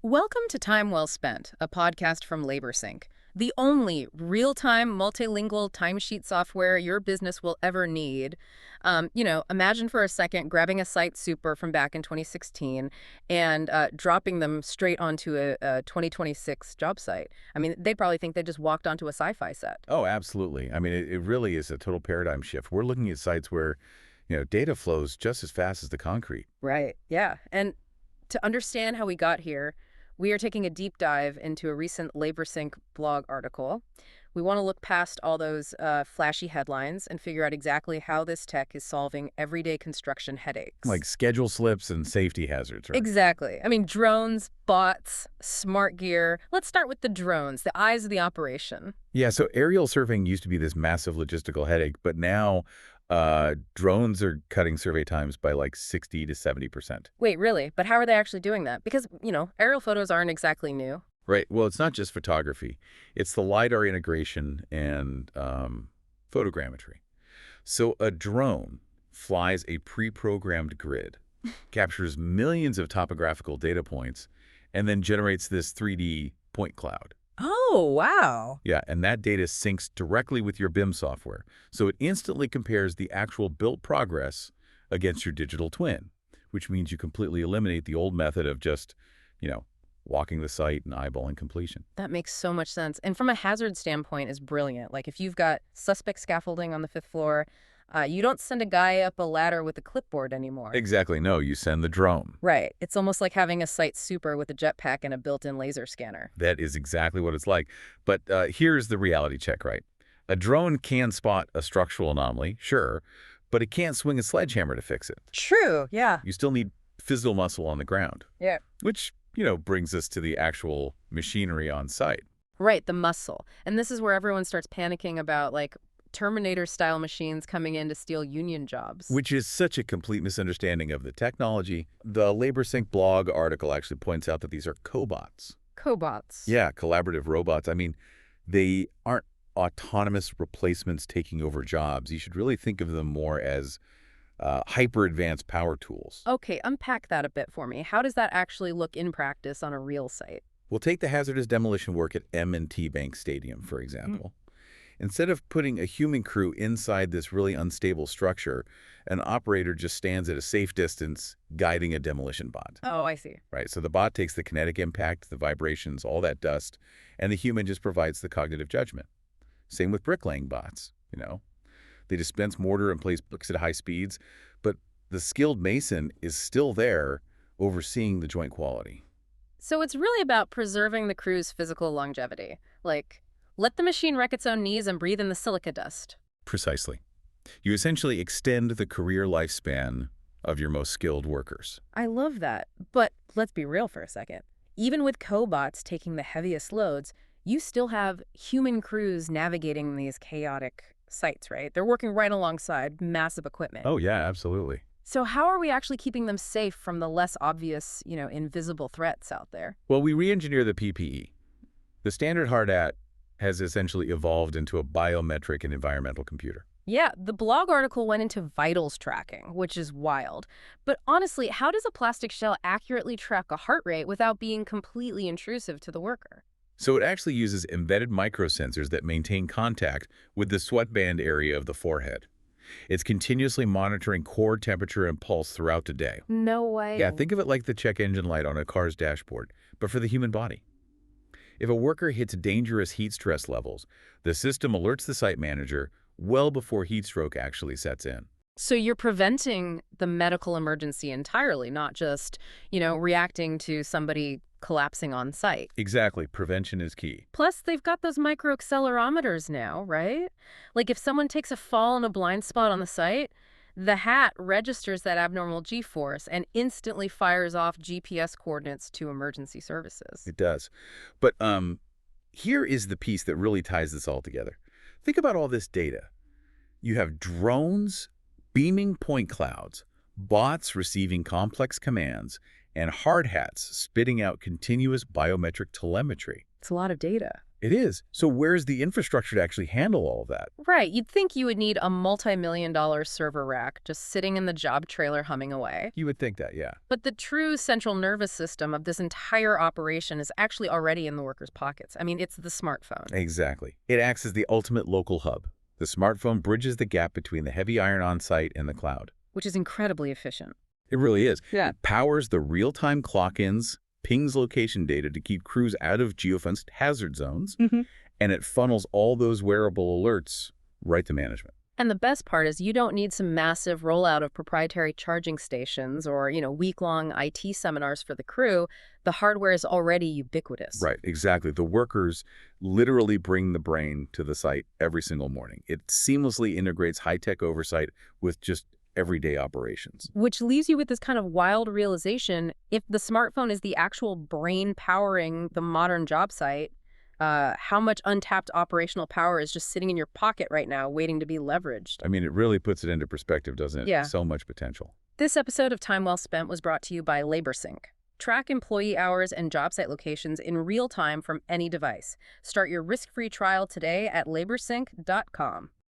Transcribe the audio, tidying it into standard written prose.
Welcome to Time Well Spent, a podcast from LaborSync, the only real-time multilingual timesheet software your business will ever need. Imagine for a second grabbing a site super from back in 2016 and dropping them straight onto a 2026 job site. I mean, they'd probably think they just walked onto a sci-fi set. Oh, absolutely. I mean, it really is a total paradigm shift. We're looking at sites where, data flows just as fast as the concrete. Right, yeah. And to understand how we got here, we are taking a deep dive into a recent LaborSync blog article. We want to look past all those flashy headlines and figure out exactly how this tech is solving everyday construction headaches. Like schedule slips and safety hazards, right? Exactly. I mean, drones, bots, smart gear. Let's start with the drones, the eyes of the operation. Yeah, so aerial surveying used to be this massive logistical headache, but now drones are cutting survey times by like 60 to 70%. Wait, really? But how are they actually doing that? Because, aerial photos aren't exactly new. Right. Well, it's not just photography. It's the LiDAR integration and photogrammetry. So a drone flies a pre-programmed grid, captures millions of topographical data points, and then generates this 3D point cloud. Oh, wow. Yeah, and that data syncs directly with your BIM software. So it instantly compares the actual built progress against your digital twin, which means you completely eliminate the old method of just, walking the site and eyeballing completion. That makes so much sense. And from a hazard standpoint, is brilliant. Like if you've got suspect scaffolding on the fifth floor, you don't send a guy up a ladder with a clipboard anymore. Exactly. No, you send the drone. Right. It's almost like having a site super with a jetpack and a built-in laser scanner. That is exactly what it's like. But here's the reality check, right? A drone can spot a structural anomaly, sure, but it can't swing a sledgehammer to fix it. True, yeah. You still need physical muscle on the ground. Yeah. Which, brings us to the actual machinery on site. Right, the muscle. And this is where everyone starts panicking about, like, Terminator-style machines coming in to steal union jobs. Which is such a complete misunderstanding of the technology. The LaborSync blog article actually points out that these are cobots. Cobots. Yeah, collaborative robots. I mean, they aren't autonomous replacements taking over jobs. You should really think of them more as hyper-advanced power tools. Okay, unpack that a bit for me. How does that actually look in practice on a real site? We'll take the hazardous demolition work at M&T Bank Stadium, for example. Instead of putting a human crew inside this really unstable structure, an operator just stands at a safe distance, guiding a demolition bot. Oh, I see. Right, so the bot takes the kinetic impact, the vibrations, all that dust, and the human just provides the cognitive judgment. Same with bricklaying bots, They dispense mortar and place bricks at high speeds, but the skilled mason is still there overseeing the joint quality. So it's really about preserving the crew's physical longevity. Like, let the machine wreck its own knees and breathe in the silica dust. Precisely. You essentially extend the career lifespan of your most skilled workers. I love that. But let's be real for a second. Even with cobots taking the heaviest loads, you still have human crews navigating these chaotic sites, right? They're working right alongside massive equipment. Oh, yeah, absolutely. So how are we actually keeping them safe from the less obvious, invisible threats out there? Well, we re-engineer the PPE. The standard Hardhat has essentially evolved into a biometric and environmental computer. Yeah, the blog article went into vitals tracking, which is wild. But honestly, how does a plastic shell accurately track a heart rate without being completely intrusive to the worker? So it actually uses embedded microsensors that maintain contact with the sweatband area of the forehead. It's continuously monitoring core temperature and pulse throughout the day. No way. Yeah, think of it like the check engine light on a car's dashboard, but for the human body. If a worker hits dangerous heat stress levels, the system alerts the site manager well before heat stroke actually sets in. So you're preventing the medical emergency entirely, not just, reacting to somebody collapsing on site. Exactly. Prevention is key. Plus, they've got those microaccelerometers now, right? Like if someone takes a fall in a blind spot on the site, the hat registers that abnormal G-force and instantly fires off GPS coordinates to emergency services. It does. But here is the piece that really ties this all together. Think about all this data. You have drones beaming point clouds, bots receiving complex commands, and Hardhats spitting out continuous biometric telemetry. It's a lot of data. It is. So where's the infrastructure to actually handle all of that? Right. You'd think you would need a multi-million-dollar server rack just sitting in the job trailer humming away. You would think that, yeah. But the true central nervous system of this entire operation is actually already in the workers' pockets. I mean, it's the smartphone. Exactly. It acts as the ultimate local hub. The smartphone bridges the gap between the heavy iron on-site and the cloud. Which is incredibly efficient. It really is. Yeah. It powers the real-time clock-ins, pings location data to keep crews out of geofenced hazard zones, and it funnels all those wearable alerts right to management. And the best part is you don't need some massive rollout of proprietary charging stations or, week-long IT seminars for the crew. The hardware is already ubiquitous. Right, exactly. The workers literally bring the brain to the site every single morning. It seamlessly integrates high-tech oversight with just everyday operations. Which leaves you with this kind of wild realization: if the smartphone is the actual brain powering the modern job site, how much untapped operational power is just sitting in your pocket right now waiting to be leveraged? I mean, it really puts it into perspective, doesn't it? Yeah. So much potential. This episode of Time Well Spent was brought to you by LaborSync. Track employee hours and job site locations in real time from any device. Start your risk-free trial today at laborsync.com.